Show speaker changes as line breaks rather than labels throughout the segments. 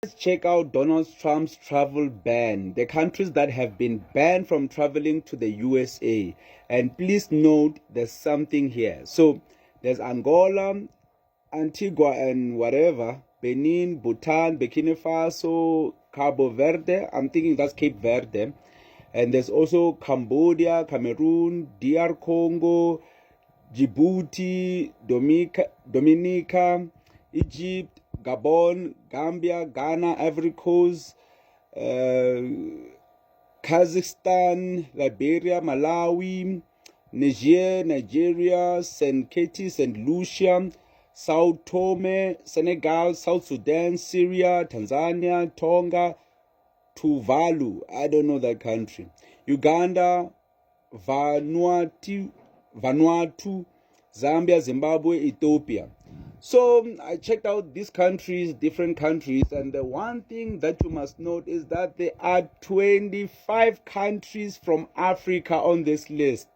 Let's check out Donald Trump's travel ban, the countries that have been banned from traveling to the USA. And please note there's something here. So there's Angola, Antigua and whatever, Benin, Bhutan, Burkina Faso, Cabo Verde. I'm thinking that's Cape Verde. And there's also Cambodia, Cameroon, DR Congo, Djibouti, Dominica, Egypt, Gabon, Gambia, Ghana, Ivory Coast, Kazakhstan, Liberia, Malawi, Niger, Nigeria, St. Kitts, St. Lucia, Sao Tome, Senegal, South Sudan, Syria, Tanzania, Tonga, Tuvalu, I don't know that country, Uganda, Vanuatu, Zambia, Zimbabwe, Ethiopia. So I checked out these countries, different countries, and the one thing that you must note is that there are 25 countries from Africa on this list.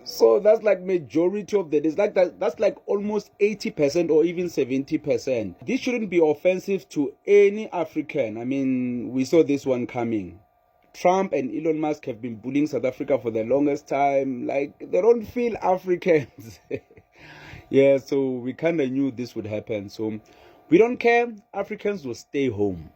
So that's like majority of the list. Like that's like almost 80% or even 70%. This shouldn't be offensive to any African. I mean, we saw this one coming. Trump and Elon Musk have been bullying South Africa for the longest time. Like, they don't feel Africans. Yeah, so we kind of knew this would happen. So we don't care. Africans will stay home.